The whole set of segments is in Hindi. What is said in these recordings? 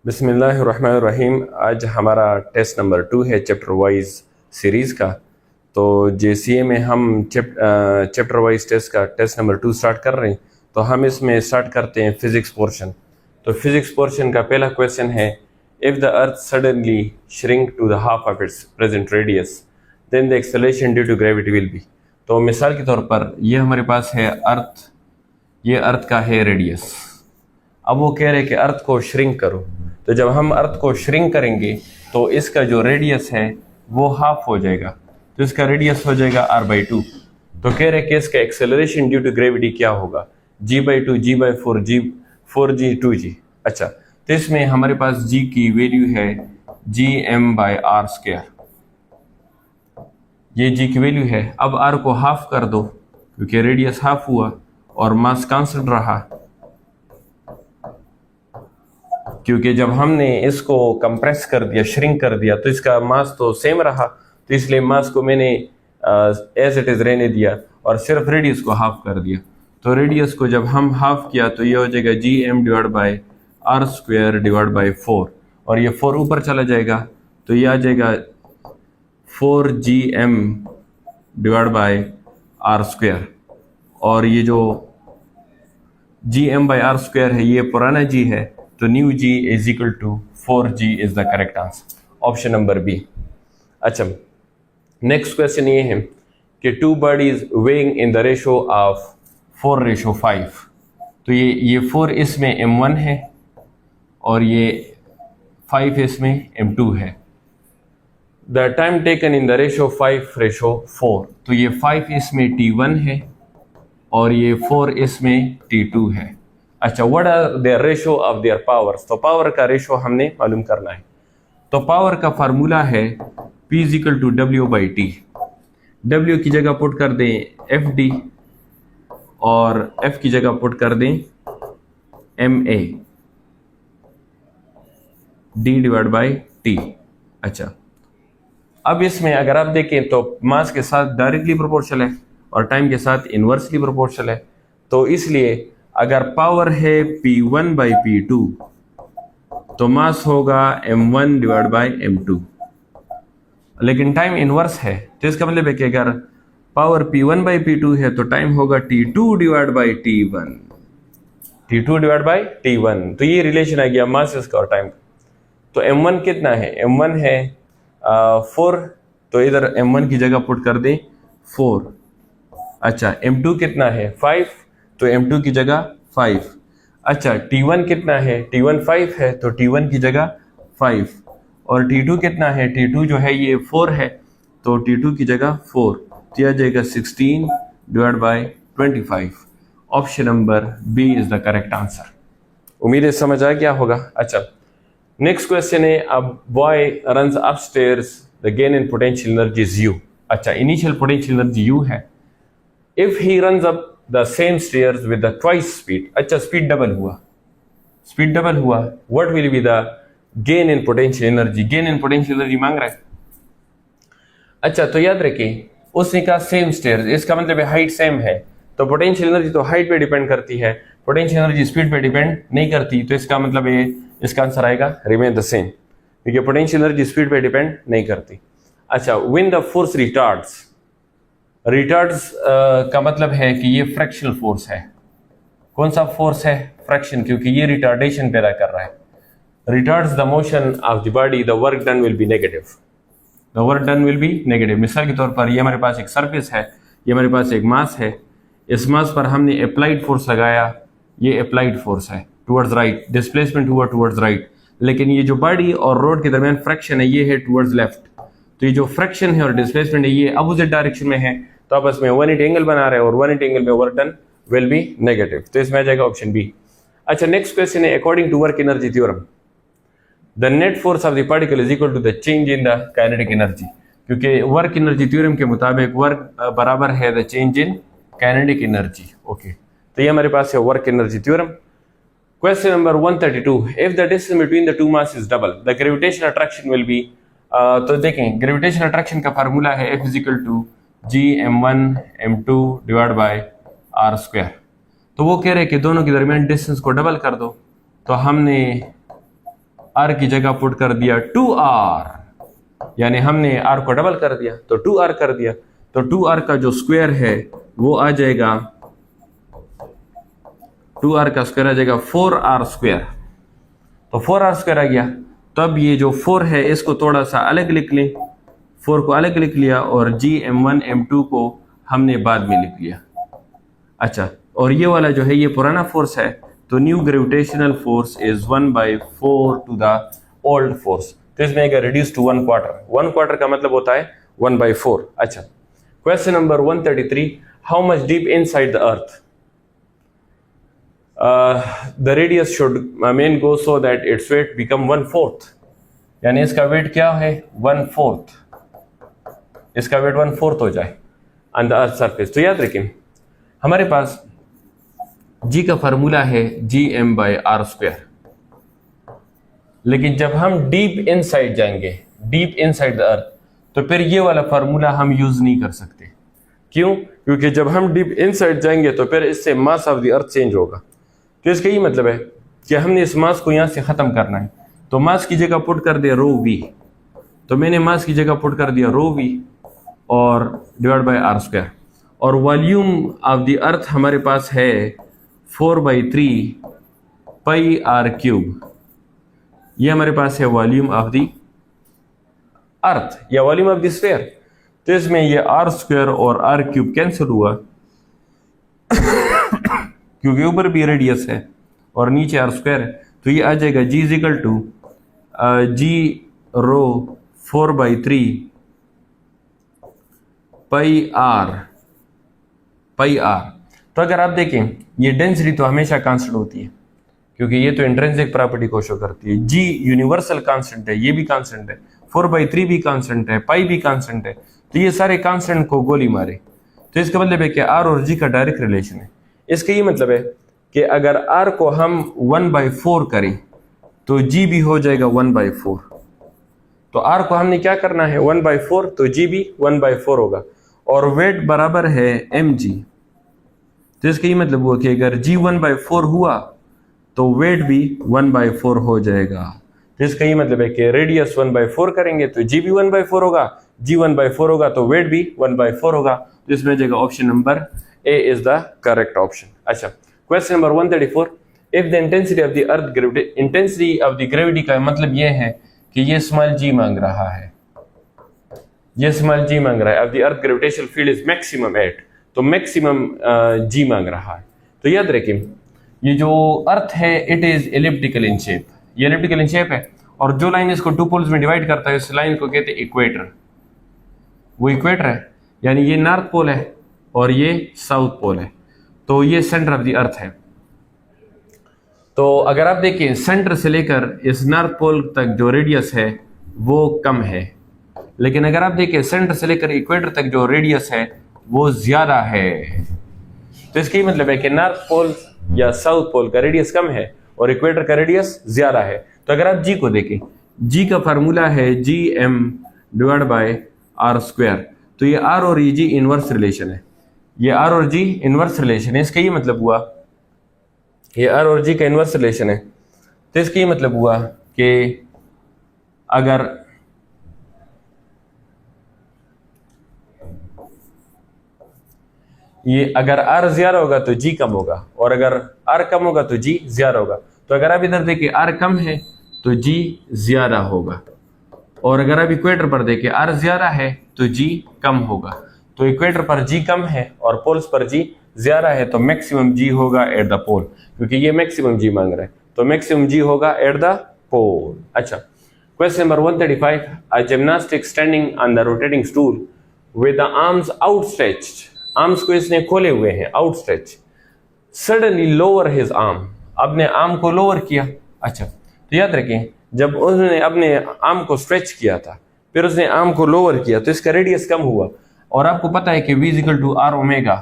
बिस्मिल्लाहिर्रहमानिर्रहीम। आज हमारा टेस्ट नंबर 2 है चैप्टर वाइज सीरीज़ का। तो जेसीए में हम चैप्टर वाइज टेस्ट का टेस्ट नंबर 2 स्टार्ट कर रहे हैं। तो हम इसमें स्टार्ट करते हैं फिज़िक्स पोर्शन। तो फिज़िक्स पोर्शन का पहला क्वेश्चन है, if the earth suddenly shrink to the half of its present radius then the acceleration due to gravity will be. तो मिसाल के तौर पर ये हमारे पास है अर्थ, ये अर्थ का है रेडियस। अब वो कह रहे हैं कि अर्थ को श्रिंक करो। तो जब हम अर्थ को श्रिंक करेंगे तो इसका जो रेडियस है वो हाफ हो जाएगा, तो इसका रेडियस हो जाएगा r/2। तो कह रहे हैं कि इसका एक्सेलरेशन ड्यू टू ग्रेविटी क्या होगा, g/2 g/4 g/4g 2g। अच्छा, तो इसमें हमारे पास g की वैल्यू है gm/r²। ये g की वैल्यू है। अब r को हाफ कर दो क्योंकि रेडियस हाफ हुआ और मास कांस्टेंट रहा, क्योंकि जब हमने इसको कंप्रेस कर दिया, श्रिंक कर दिया, तो इसका मास तो सेम रहा, तो इसलिए मास को मैंने एज इट इज रहने दिया और सिर्फ रेडियस को हाफ कर दिया। तो रेडियस को जब हम हाफ किया तो ये हो जाएगा gm/r² / 4, और ये 4 ऊपर चला जाएगा तो ये आ जाएगा 4gm/r²। और ये जो gm/r² है ये पुराना g है, तो new g is equal to 4g is the correct answer, option number B. अच्छा, नेक्स्ट क्वेश्चन ये है कि two bodies weighing in the ratio of 4:5। तो ये 4 इसमें m1 है और ये 5 इसमें m2 है। The time taken in the ratio 5:4। तो ये 5 इसमें t1 है और ये 4 इसमें t2 है। अच्छा, what are their ratio of their powers. तो पावर का रेशो हमने मालूम करना है। तो पावर का फार्मूला है P = W/T। W की जगह पुट कर दें FD और F की जगह पुट कर दें MA D/T। अच्छा, अब इसमें अगर आप देखें तो मास के साथ डायरेक्टली प्रोपोर्शनल है और टाइम के साथ इनवर्सली प्रोपोर्शनल है। तो इसलिए अगर पावर है P1/P2 तो मास होगा M1/M2, लेकिन टाइम इनवर्स है, तो इसका मतलब है कि अगर पावर P1/P2 है तो टाइम होगा T2/T1, T2/T1। तो ये रिलेशन आ गया मासेस का और टाइम का। तो M1 कितना है, M1 है 4, तो इधर M1 की जगह पुट कर दें 4। अच्छा, M2 कितना है 5, तो M2 की जगह 5। अच्छा, T1 कितना है, T1 5 है, तो T1 की जगह 5। और T2 कितना है, T2 जो है ये 4 है, तो T2 की जगह 4। तो यह जाएगा 16/25। Option number B is the correct answer. उम्मीद है समझ आ गया होगा। अच्छा, नेक्स्ट क्वेश्चन है, अब boy runs upstairs, the gain in potential energy is U। अच्छा, इनिशियल पोटेंशियल एनर्जी U है। If he runs up the same stairs with the twice speed. अच्छा, स्पीड डबल हुआ, स्पीड डबल हुआ, what will be the gain in potential energy. Gain in potential energy मांग रहा है। अच्छा, तो याद रखिए उसने कहा सेम स्टेयर्स, इसका मतलब है हाइट सेम है, तो पोटेंशियल एनर्जी तो हाइट पे डिपेंड करती है, पोटेंशियल एनर्जी स्पीड पे डिपेंड नहीं करती। तो इसका मतलब है इसका आंसर आएगा रिमेन द सेम, क्योंकि पोटेंशियल एनर्जी स्पीड पे डिपेंड नहीं करती। अच्छा, when the force retards, retards का मतलब है कि ये फ्रैक्शनल फोर्स है। कौन सा फोर्स है, फ्रैक्शन, क्योंकि ये रिटार्डेशन पैदा कर रहा है। Retards the motion of the body, the work done will be negative, the work done will be negative. मिसाल के तौर पर ये हमारे पास एक सरफेस है, ये हमारे पास एक मास है, इस मास पर हमने अप्लाइड फोर्स लगाया, ये अप्लाइड फोर्स है टुवर्ड्स राइट, डिस्प्लेसमेंट हुआ टुवर्ड्स राइट, लेकिन ये जो बॉडी और रोड के दरमियान फ्रैक्शन है ये है टुवर्ड्स लेफ्ट। तो ये जो फ्रैक्शन है और डिस्प्लेसमेंट है ये अपोजिट डायरेक्शन में है, तो आपस में 180 एंगल बना रहे हैं और 180 एंगल में work done will be negative. तो इसमें आ जाएगा ऑप्शन बी। अच्छा, नेक्स्ट क्वेश्चन है, according to work energy theorem the net force of the particle is equal to the change in the kinetic energy. क्योंकि वर्क एनर्जी थ्योरम के मुताबिक वर्क बराबर है the change in kinetic energy. Okay, तो ये हमारे पास है work energy theorem. Question number 132, if the distance between the two mass is double the gravitational attraction will be. तो देखें, ग्रेविटेशनल अट्रैक्शन का फार्मूला है F = gm1m2/r²। तो वो कह रहे हैं कि दोनों के दरमियान डिस्टेंस को डबल कर दो। तो हमने r की जगह पुट कर दिया 2r, यानी हमने r को डबल कर दिया तो 2r कर दिया, तो 2r का जो स्क्वायर है वो आ जाएगा, 2r का स्क्वायर आ जाएगा 4r स्क्वायर, तो 4r स्क्वायर आ गया। तब ये जो 4 है इसको थोड़ा सा अलग लिख लें, 4 को अलग लिख लिया और m1 m2 को हमने बाद में लिख लिया। अच्छा, और ये वाला जो है ये पुराना फोर्स है, तो new gravitational force is 1/4 to the old force, तो इसमें अगर रिड्यूस टू 1/4, 1/4 का मतलब होता है 1/4। अच्छा, question number 133, how much deep inside the earth the radius should main go so that its weight become 1/4, यानी इसका वेट क्या है 1/4, इसका वेट 1/4 हो जाए ऑन द अर्थ सरफेस। तो याद रखें हमारे पास g का फार्मूला है gm/r², लेकिन जब हम डीप इनसाइड जाएंगे, डीप इनसाइड द अर्थ, तो फिर ये वाला फार्मूला हम यूज नहीं कर सकते। क्यों? क्योंकि जब हम डीप इनसाइड जाएंगे तो फिर इससे mass of the earth change होगा। तो इसका ये मतलब है कि हमने इस मास को यहाँ से ख़त्म करना है, तो मास की जगह पुट कर दिया ρv, तो मैंने मास की जगह पुट कर दिया ρv और डिवाइड/r², और वॉल्यूम ऑफ द अर्थ हमारे पास है 4/3 πr³, ये हमारे पास है वॉल्यूम ऑफ द अर्थ या वॉल्यूम ऑफ द स्फीयर। तो इसमें ये r² और r³ कैंसिल हुआ क्योंकि ऊपर भी रेडियस है और नीचे r² है, तो ये आ जाएगा g = g ρ 4/3 πr। तो अगर आप देखें ये डेंसिटी तो हमेशा कांस्टेंट होती है, क्योंकि ये तो इंट्रिंसिक प्रॉपर्टी को शो करती है। g यूनिवर्सल कांस्टेंट है, ये भी कांस्टेंट है, 4/3 भी कांस्टेंट है, पाई भी कांस्टेंट है, तो ये सारे कांस्टेंट को गोली मारे। तो इसका मतलब है कि r और g का डायरेक्ट रिलेशन है। इसका ये मतलब है कि अगर r को हम 1/4 करें तो g भी हो जाएगा 1/4, तो r को हमने क्या करना है 1/4, तो g भी 1/4 होगा, और वेट बराबर है mg। तो इसका ये मतलब हुआ कि अगर g 1/4 हुआ तो वेट भी 1/4 हो जाएगा। तो इसका ये मतलब है कि रेडियस 1/4 करेंगे तो g भी 1/4 होगा, g 1/4 होगा तो वेट भी 1/4 होगा। तो इसमें जाएगा option number A is the correct option। अच्छा, question number 134, if the intensity of the earth gravity, intensity of the gravity का मतलब ये है कि ये स्मॉल g मांग रहा है, ये स्मॉल g मांग रहा है, अब the earth gravitational field is maximum at, तो मैक्सिमम g मांग रहा है। तो याद रखें ये जो अर्थ है it is elliptical in shape, ये एलिप्टिकल इन शेप है, और जो लाइन इसको टू पोल्स में डिवाइड करता है उस लाइन को कहते हैं इक्वेटर, वो इक्वेटर है, यानी ये नॉर्थ पोल है और ये साउथ पोल है, तो ये सेंटर ऑफ द अर्थ है। तो अगर आप देखें सेंटर से लेकर इस नॉर्थ पोल तक जो रेडियस है वो कम है, लेकिन अगर आप देखें सेंटर से लेकर इक्वेटर तक जो रेडियस है वो ज्यादा है। तो इसका मतलब है कि नॉर्थ पोल या साउथ पोल का रेडियस कम है और इक्वेटर का रेडियस ज्यादा है। तो अगर आप जी को देखें, जी का फार्मूला है gm/r², तो ये r और ये g इनवर्स रिलेशन है, ये r और g इनवर्स रिलेशन है। इसका ये मतलब हुआ, ये r और g का इनवर्स रिलेशन है, तो इसका ये मतलब हुआ कि अगर r ज्यादा होगा तो g कम होगा, और अगर r कम होगा तो g ज्यादा होगा। तो अगर आप इधर देखें r कम है तो g ज्यादा होगा, और अगर आप इक्वेटर पर देखें r ज्यादा है तो g कम होगा। तो इक्वेटर पर g कम है और पोल्स पर g ज्यादा है, तो मैक्सिमम g होगा एट द पोल, क्योंकि ये मैक्सिमम g मांग रहा है, तो मैक्सिमम g होगा एट द पोल। अच्छा, question number 135, a gymnastic standing on the rotating stool with the arms outstretched, arms को इसने खोले हुए हैं outstretch, suddenly lower his arm, अपने आर्म को लोअर किया। अच्छा, तो याद रखें जब उसने अपने आर्म को स्ट्रेच किया था फिर उसने आर्म को लोअर किया तो इसका रेडियस कम हुआ, और आपको पता है कि v = r ओमेगा,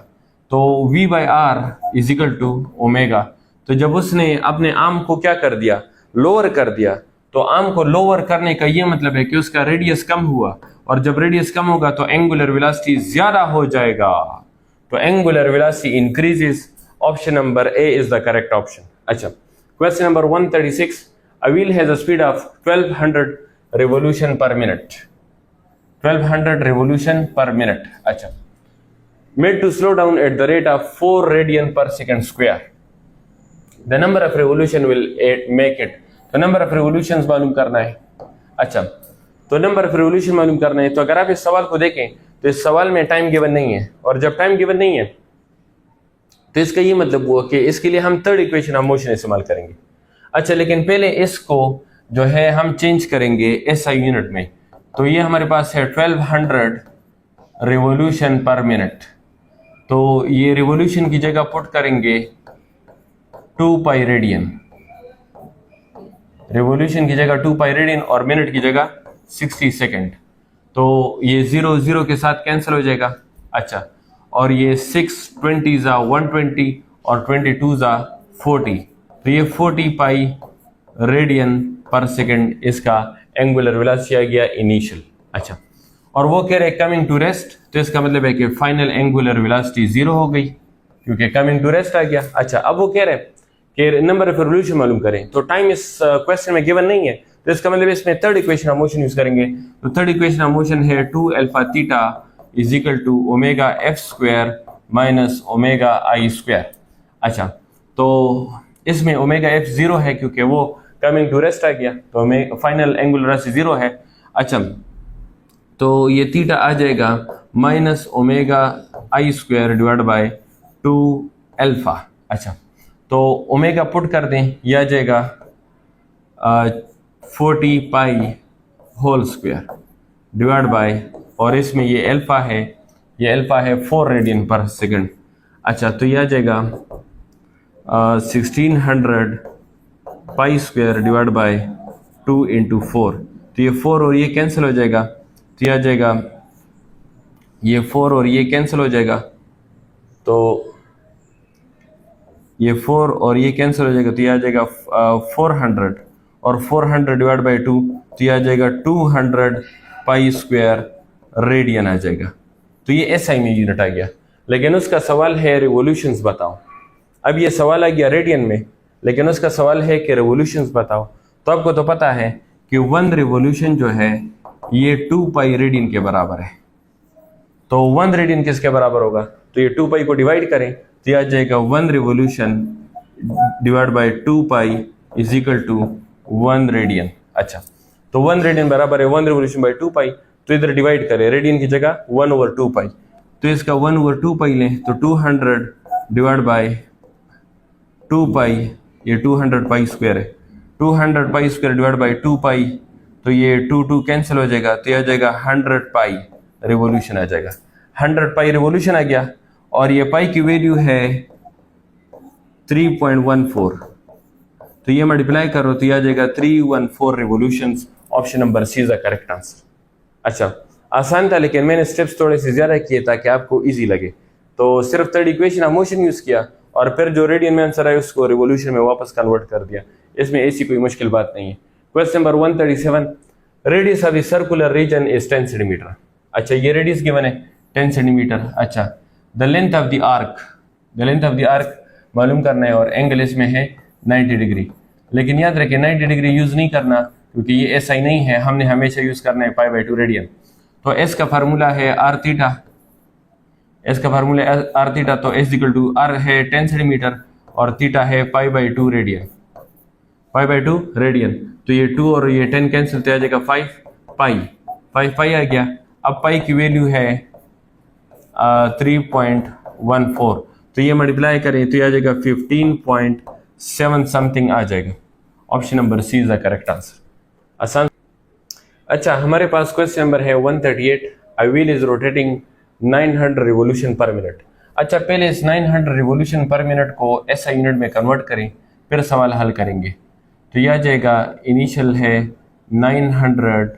तो v/r = ओमेगा। तो जब उसने अपने आर्म को क्या कर दिया, लोअर कर दिया, तो आर्म को लोअर करने का ये मतलब है कि उसका रेडियस कम हुआ, और जब रेडियस कम होगा तो एंगुलर वेलोसिटी ज्यादा हो जाएगा, तो angular velocity increases. Option number A is the correct option. अच्छा, question number 136, A wheel has a speed of 1200 revolution per minute. 1200 revolution per minute. अच्छा, made to slow down at the rate of 4 radian per second square. The number of revolution will make it. तो नंबर ऑफ रिवोल्यूशंस मालूम करना है. अच्छा, तो नंबर ऑफ रिवोल्यूशन मालूम करना है. तो अगर आप इस सवाल को देखें तो इस सवाल में टाइम गिवन नहीं है, और जब टाइम गिवन नहीं है तो इसका ये मतलब हुआ कि इसके लिए हम थर्ड इक्वेशन ऑफ मोशन इस्तेमाल करेंगे. अच्छा, लेकिन पहले इसको जो है हम चेंज करेंगे एसआई यूनिट में. तो ये हमारे पास है 1200 रिवोल्यूशन पर मिनट. तो ये रिवोल्यूशन की जगह पुट करेंगे 2 पाई रेडियन. रिवोल्यूशन की जगह 2 पाई रेडियन और मिनट की जगह 60 सेकेंड. तो ये 0 0 के साथ कैंसिल हो जाएगा. अच्छा, और ये 6 20 जा 120 और 22 जा 40. तो ये 40 पाई रेडियन पर सेकेंड इसका एंगुलर वेलोसिटी आ गया इनिशियल. अच्छा, और वो कह रहे कमिंग टू रेस्ट. तो इसका मतलब है कि फाइनल एंगुलर वेलोसिटी 0 हो गई क्योंकि कमिंग टू रेस्ट आ गया. अच्छा, अब वो कह रहे हैं कि नंबर ऑफ रिवोल्यूशन मालूम करें. तो टाइम इस क्वेश्चन में गिवन नहीं है, तो इसका मतलब इसमें third equation of motion use करेंगे. तो थर्ड इक्वेशन ऑफ मोशन है 2 alpha theta is equal to omega F square minus omega I square. अच्छा, तो इसमें ओमेगा एफ 0 है क्योंकि वो कमिंग टू रेस्ट आ गया, तो फाइनल एंगुलर वेलोसिटी 0 है. अच्छा, तो ये थीटा आ जाएगा minus omega I square divide by 2 alpha. अच्छा, तो ओमेगा पुट कर दें, यह आ जाएगा 40 पाई होल स्क्वायर डिवाइड बाय, और इसमें ये अल्फा है, ये अल्फा है 4 रेडियन पर सेकंड. अच्छा, तो यह आ जाएगा 1600 pi square divide by 2 into 4. तो ये 4 और ये कैंसिल हो जाएगा, तो यह आ जाएगा ये 4 और ये कैंसिल हो जाएगा. तो ये 4 और ये कैंसिल हो जाएगा, तो ये आ जाएगा 400 और 400 डिवाइड बाई 2, तो ये आ जाएगा 200 पाई स्क्वायर रेडियन आ जाएगा. तो ये एसआई में यूनिट आ गया. लेकिन उसका सवाल है रिवोल्यूशंस बताओ. अब ये सवाल आ गया रेडियन में, लेकिन उसका सवाल है कि रिवोल्यूशंस बताओ. तो आपको तो पता है कि 1 रिवोल्यूशन जो है ये 2 पाई रेडियन के बराबर है. तो 1 रेडियन किसके बराबर होगा? तो ये 2 पाई को डिवाइड करें तो यह आ जाएगा 1 revolution divide by 2 pi is equal to 1 radian. अच्छा, तो 1 रेडियन बराबर है 1 रिवोल्यूशन बाय 2 पाई. तो इधर डिवाइड करें, रेडियन की जगह 1 ओवर 2 पाई. तो इसका 1 ओवर 2 पाई लें तो 200 डिवाइड बाय 2 पाई, ये 200 पाई स्क्वायर है. 200 पाई स्क्वायर डिवाइड बाय 2 पाई, तो ये 2 कैंसिल हो जाएगा, तो यह आ जाएगा 100 पाई रिवोल्यूशन आ जाएगा. 100 पाई रिवोल्यूशन आ गया, और ये पाई की वैल्यू है 3.14. तो ये मल्टीप्लाई करो तो ये आ जाएगा 314 revolutions. Option number C is the correct answer. अच्छा, आसान था, लेकिन मैंने स्टेप्स थोड़े से ज्यादा किए ताकि आपको इजी लगे. तो सिर्फ third equation of motion use किया, और फिर जो रेडियन में आंसर आया उसको रिवोल्यूशन में वापस कन्वर्ट कर दिया. इसमें ऐसी कोई मुश्किल बात नहीं है. Question number 137, radius of the circular region is 10 centimetre. अच्छा, ये रेडियस गिवन है 10 सेंटीमीटर. अच्छा, the length of the arc, the length of the arc मालूम करना है, और एंगल इसमें है 90 डिग्री. लेकिन याद रखें 90 डिग्री यूज नहीं करना क्योंकि ये एसआई नहीं है, हमने हमेशा यूज करना है पाई बाई 2 रेडियन. तो एस का फार्मूला है आर थीटा, एस का फार्मूला आर थीटा. तो एस इक्वल टू आर है 10 सेंटीमीटर और थीटा है pi by 2 radian, pi by 2 radian. तो ये 2 और ये 10 कैंसिल, तो आ जाएगा 5 पाई, 5 पाई आ गया. अब पाई की वैल्यू है 3.14. तो ये मल्टीप्लाई करें तो ये आ जाएगा 15.7 समथिंग आ जाएगा. Option number C is the correct answer. आसान. अच्छा, हमारे पास क्वेश्चन नंबर है 138, a wheel is rotating 900 revolution per minute. अच्छा, पहले इस 900 रिवोल्यूशन पर मिनट को एसआई यूनिट में कन्वर्ट करें, फिर सवाल हल करेंगे. तो यह आ जाएगा इनिशियल है 900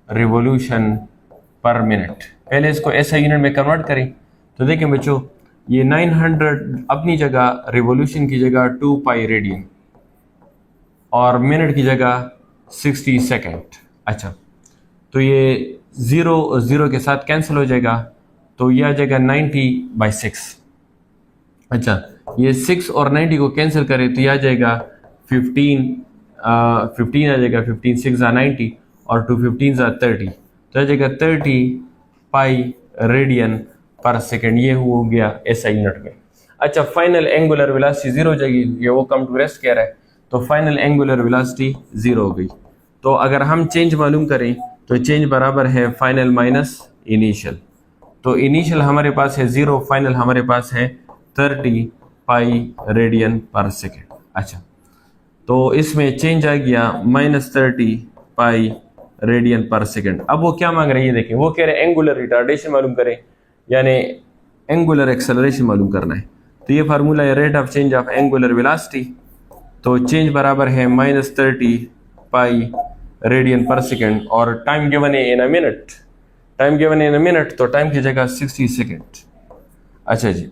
रिवोल्यूशन पर मिनट. पहले इसको एसआई यूनिट में कन्वर्ट करें. तो देखें बच्चों, ये 900 अपनी जगह, रिवोल्यूशन की जगह 2 पाई रेडियन और मिनट की जगह 60 सेकेंड. अच्छा, तो ये 0 0 के साथ कैंसिल हो जाएगा, तो यह आ जाएगा 90/6. अच्छा, ये 6 और 90 को कैंसिल करें तो यह आ जाएगा 15 15 आ जाएगा, 15 6 90 और 2 15 30, तो आ जाएगा 30 पाई रेडियन पर सेकेंड। ये हो गया SI यूनिट में। अच्छा, फाइनल एंगुलर वेलोसिटी जीरो हो जाएगी, ये वो कम टू रेस्ट कह रहा है, तो फाइनल एंगुलर वेलोसिटी जीरो हो गई। तो अगर हम चेंज मालूम करें तो चेंज बराबर है फाइनल माइनस इनिशियल। तो इनिशियल हमारे पास है 0, फाइनल हमारे पास है 30 पाई रेडियन पर सेकेंड। अच्छा, तो इसमें चेंज आ गया -30 पाई रेडियन पर सेकेंड। अब वो क्या मांग रहे हैं ये देखें, वो कह रहे हैं एंगुलर रिटार्डेशन मालूम करें, यानी एंगुलर एक्सेलरेशन मालूम करना है। तो ये फार्मूला है rate of change of angular velocity. तो चेंज बराबर है -30 पाई रेडियन पर सेकेंड और टाइम गिवन है इन अ मिनट। टाइम गिवन है इन अ मिनट, तो टाइम की जगह 60 सेकेंड। अच्छा जी,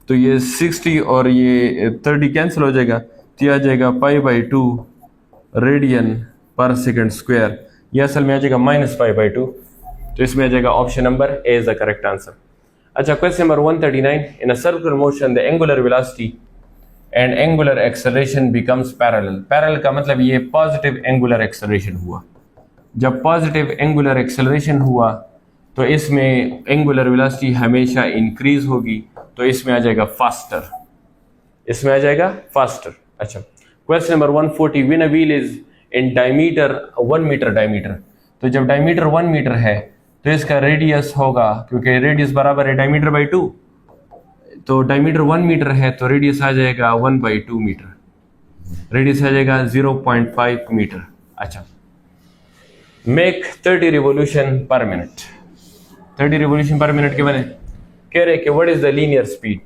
तो ये 60 और ये 30 कैंसिल हो जाएगा, तो ये आ जाएगा π/2 रेडियन पर सेकेंड स्क्वायर। ये असल में आ जाएगा -π/2, तो इसमें आ जाएगा option number A is the correct answer. अच्छा, question number 139, in a circular motion the angular velocity and angular acceleration becomes parallel. Parallel का मतलब ये पॉजिटिव एंगुलर एक्सेलरेशन हुआ। जब पॉजिटिव एंगुलर एक्सेलरेशन हुआ तो इसमें एंगुलर वेलोसिटी हमेशा इंक्रीज होगी, तो इसमें आ जाएगा फास्टर, इसमें आ जाएगा फास्टर। अच्छा, question number 140, when a wheel is in diameter 1 metre diameter, तो जब डायमीटर 1 मीटर है तो इसका रेडियस होगा, क्योंकि रेडियस बराबर है डायमीटर/2, तो डायमीटर 1 मीटर है तो रेडियस आ जाएगा 1/2 मीटर, रेडियस आ जाएगा 0.5 मीटर। अच्छा, make 30 revolution per minute. 30 revolution per minute के बने कह रहे कि what is the linear speed,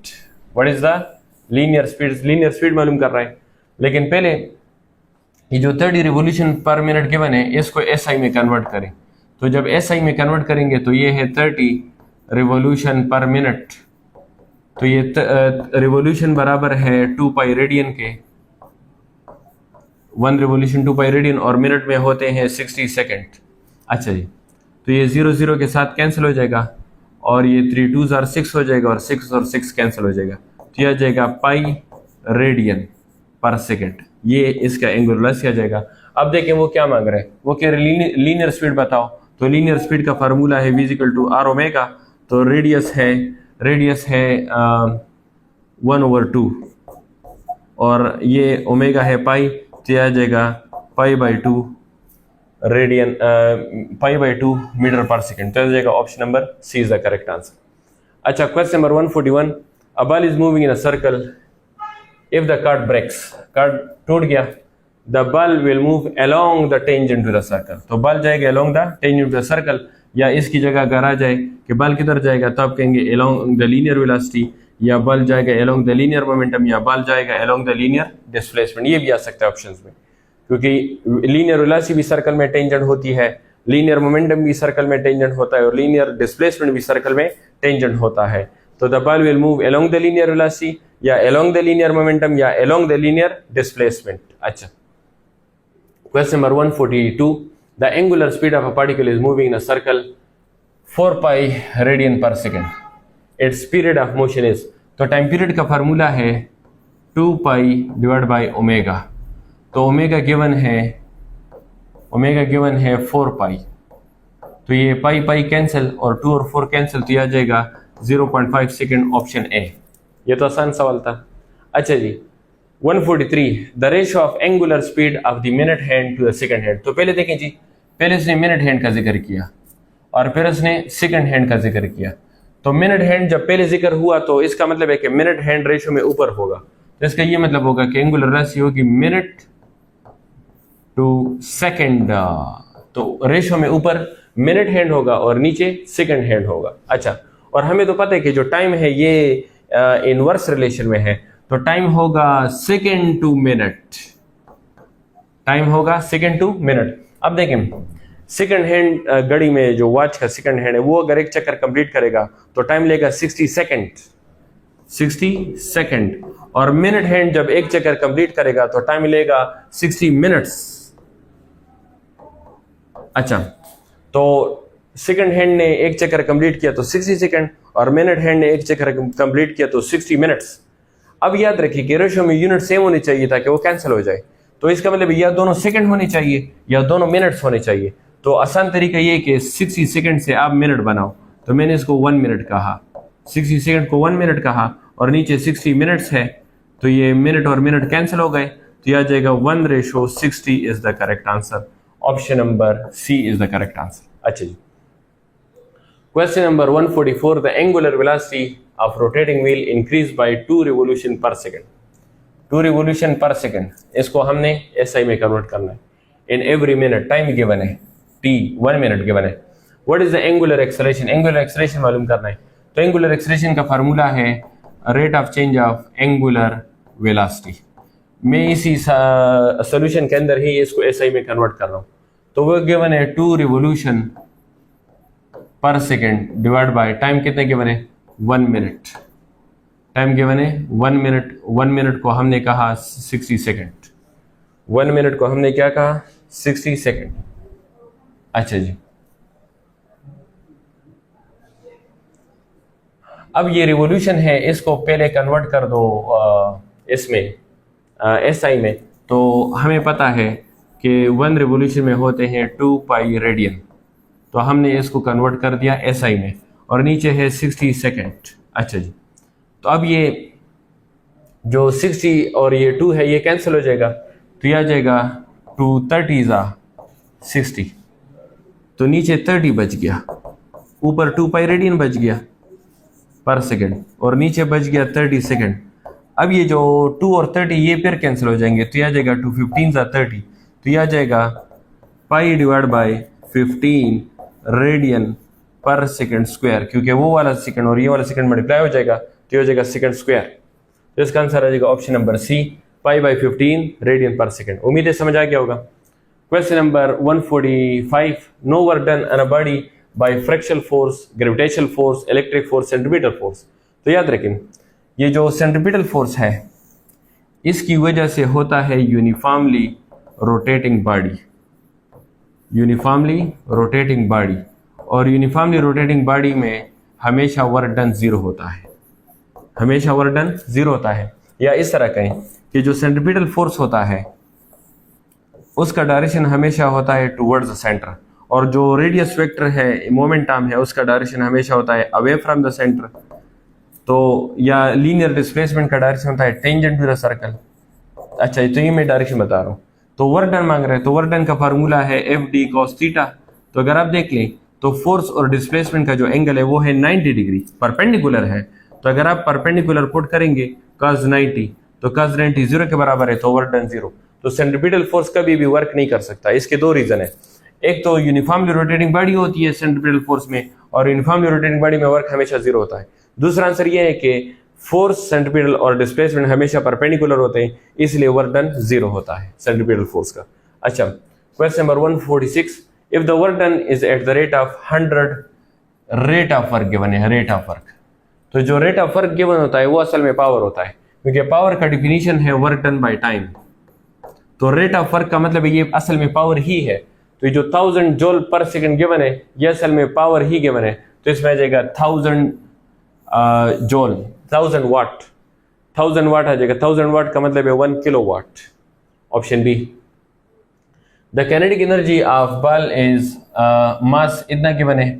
what is the linear speed, linear speed मालूम कर रहा है। लेकिन पहले ये जो 30 रिवोल्यूशन पर मिनट के बने इसको SI में कन्वर्ट करें। तो जब SI में कन्वर्ट करेंगे तो ये है 30 रिवोल्यूशन पर मिनट, तो ये रिवोल्यूशन बराबर है 2 पाई रेडियन के, 1 रिवोल्यूशन 2 पाई रेडियन, और मिनट में होते हैं 60 सेकेंड। अच्छा जी, तो ये 0 0 के साथ कैंसिल हो जाएगा और ये 3 2s are 6 हो जाएगा और 6 और 6 कैंसिल हो जाएगा, तो यह आ जाएगा पाई रेडियन पर सेकेंड। ये इसका एंगुलर वेलोसिटी आ जाएगा। अब देखें वो क्या मांग रहे हैं, वो कह रहे हैं लीनियर स्पीड बताओ। तो लीनियर स्पीड का फार्मूला है v = r ओमेगा, तो रेडियस है 1/2 और ये ओमेगा है पाई, तो आ जाएगा π/2 रेडियन π/2 मीटर पर सेकेंड। तो आ जाएगा option number C is the correct answer. अच्छा, question number 141, a ball is moving in a circle, if the cord breaks, cord टूट गया, the ball will move along the tangent to the circle. तो बॉल जाएगा along the tangent to the circle, या इसकी जगह अगर आ जाए कि बॉल किधर जाएगा तो आप कहेंगे अलोंग द लीनियर वेलोसिटी, या बॉल जाएगा अलोंग द लीनियर मोमेंटम, या बॉल जाएगा अलोंग द लीनियर डिस्प्लेसमेंट। ये भी आ सकता है ऑप्शंस में, क्योंकि लीनियर वेलोसिटी भी सर्कल में टेंजेंट होती है, लीनियर मोमेंटम भी सर्कल में टेंजेंट होता है और लीनियर डिस्प्लेसमेंट भी सर्कल में टेंजेंट होता है। तो the ball will move along the linear velocity, या अलोंग द लीनियर मोमेंटम, या अलोंग द लीनियर डिस्प्लेसमेंट। अच्छा, question number 142, the angular speed of a particle is moving in a circle 4 pi radian per second, its period of motion is. तो टाइम पीरियड का फार्मूला है 2 पाई डिवाइड बाई ओमेगा। तो ओमेगा गिवन है 4 पाई, तो ये पाई पाई कैंसिल और 2 और 4 कैंसिल, तो आ जाएगा 0.5 सेकेंड, ऑप्शन ए। ये तो आसान सवाल था। अच्छा जी, 143, the ratio of angular speed of the minute hand to the second hand. तो पहले देखें जी, पहले उसने मिनट हैंड का जिक्र किया और फिर उसने सेकंड हैंड का जिक्र किया। तो मिनट हैंड जब पहले जिक्र हुआ तो इसका मतलब है कि मिनट हैंड रेशियो में ऊपर होगा, तो इसका ये मतलब होगा कि एंगुलर वेलोसिटी होगी मिनट टू सेकंड, तो रेशियो में ऊपर मिनट हैंड होगा और नीचे सेकंड हैंड होगा। अच्छा, और हमें तो पता है कि जो टाइम है ये इनवर्स रिलेशन में है, तो टाइम होगा सेकंड टू मिनट, टाइम होगा सेकंड टू मिनट। अब देखें सेकंड हैंड घड़ी में जो वॉच का सेकंड हैंड है वो अगर एक चक्कर कंप्लीट करेगा तो टाइम लेगा 60 सेकंड, 60 सेकंड, और मिनट हैंड जब एक चक्कर कंप्लीट करेगा तो टाइम लेगा 60 मिनट्स। अच्छा, तो सेकंड हैंड ने एक चक्कर कंप्लीट किया तो 60 सेकंड और मिनट हैंड ने एक चक्कर कंप्लीट किया तो 60 मिनट्स। अब याद रखिए कि रेशियो में यूनिट सेम होनी चाहिए था कि वो कैंसिल हो जाए। तो इसका मतलब या दोनों सेकंड होने चाहिए या दोनों मिनट्स होने चाहिए। तो आसान तरीका ये कि 60 सेकंड से आप मिनट बनाओ, तो मैंने इसको 1 मिनट कहा, 60 सेकंड को 1 मिनट कहा, और नीचे 60 मिनट्स है, तो ये मिनट और मिनट कैंसिल हो गए, तो यह आ जाएगा 1:60 is the correct answer. Option number C is the correct answer. अच्छा जी, question number 144, the angular velocity of rotating wheel increase by 2 revolution per second. 2 revolution per second, इसको हमने एसआई में कन्वर्ट करना है। In every minute time given है t, 1 मिनट गिवन है। What is the angular acceleration, angular acceleration मालूम करना है। तो एंगुलर एक्सेलरेशन का फार्मूला है rate of change of angular velocity. मैं इसी सॉल्यूशन के अंदर ही इसको एसआई में कन्वर्ट कर रहा हूँ। तो वो गिवन है 2 रिवोल्यूशन पर सेकेंड डिवाइड बाय टाइम कितने गिवन है 1 मिनट। टाइम गिवन है 1 मिनट, 1 मिनट को हमने कहा 60 सेकेंड, 1 मिनट को हमने क्या कहा 60 सेकेंड। अच्छा जी, अब ये रिवोल्यूशन है, इसको पहले कन्वर्ट कर दो इसमें एसआई में। तो हमें पता है कि 1 रिवोल्यूशन में होते हैं 2 पाई रेडियन, तो हमने इसको कन्वर्ट कर दिया एसआई में, और नीचे है 60 सेकेंड। अच्छा जी, तो अब ये जो 60 और ये 2 है ये कैंसिल हो जाएगा, तो यह आ जाएगा 2 30 60, तो नीचे 30 बच गया, ऊपर 2 पाई रेडियन बच गया पर सेकेंड, और नीचे बच गया 30 सेकेंड। अब ये जो 2 और 30 ये फिर कैंसिल हो जाएंगे, तो यह आ जाएगा 2 15 30, तो यह आ जाएगा pi divide by 15 radian per second square, क्योंकि वो वाला सेकेंड और ये वाला सेकेंड मल्टीप्लाई हो जाएगा, तो हो जाएगा सेकेंड स्क्वायर। तो इसका आंसर आ जाएगा option number C, pi by 15 radian per second. उम्मीद है समझ आ गया होगा। Question number 145, no work done on a body by frictional force, gravitational force, electric force, centripetal force. तो याद रखें, ये जो सेंट्रीपिटल फोर्स है इसकी वजह से होता है uniformly rotating body, uniformly rotating body, और यूनिफॉर्मली रोटेटिंग बॉडी में हमेशा वर्क डन 0 होता है, हमेशा वर्क डन 0 होता है। या इस तरह कहें कि जो सेंट्रीपिटल फोर्स होता है उसका डायरेक्शन हमेशा होता है टुवर्ड्स द सेंटर, और जो रेडियस वेक्टर है, मोमेंटम है, उसका डायरेक्शन हमेशा होता है अवे फ्रॉम द सेंटर। तो या लीनियर डिस्प्लेसमेंट का डायरेक्शन होता है टेंजेंट टू द सर्कल। अच्छा, तो ये मैं डायरेक्शन बता रहा हूँ। तो वर्क डन मांग रहे हैं, तो वर्क डन का फार्मूला है एफ डी कॉस थीटा। तो अगर आप देख लें तो फोर्स और डिस्प्लेसमेंट का जो एंगल है वो है 90 डिग्री, परपेंडिकुलर है। तो अगर आप परपेंडिकुलर पुट करेंगे cos 90, तो cos 90 0 के बराबर है, तो वर्क डन 0। तो सेंट्रीपिटल फोर्स कभी भी वर्क नहीं कर सकता। इसके 2 रीजन है, एक तो यूनिफॉर्मली रोटेटिंग बॉडी होती है सेंट्रीपिटल फोर्स में, और यूनिफॉर्मली रोटेटिंग बॉडी में वर्क हमेशा 0 होता है। दूसरा आंसर ये है कि फोर्स, सेंट्रीपिटल और डिस्प्लेसमेंट हमेशा परपेंडिकुलर होते हैं, इसलिए वर्क डन 0 होता है सेंट्रीपिटल फोर्स का। अच्छा, question number 146, if the work done is at the rate of 100, rate of work given है, रेट ऑफ वर्क। तो जो रेट ऑफ वर्क गिवन होता है वो असल में पावर होता है, क्योंकि पावर का डिफिनीशन है वर्क डन बाय टाइम। तो रेट ऑफ वर्क का मतलब ये असल में पावर ही है। तो ये जो 1000 जूल पर सेकंड गिवन है ये असल में पावर ही गिवन है, तो इसमें आ जाएगा 1000 जूल, 1000 वाट, 1000 वाट आ जाएगा। 1000 वाट का मतलब है 1 kilowatt. Option B. The kinetic energy of ball is mass इतना गिवन है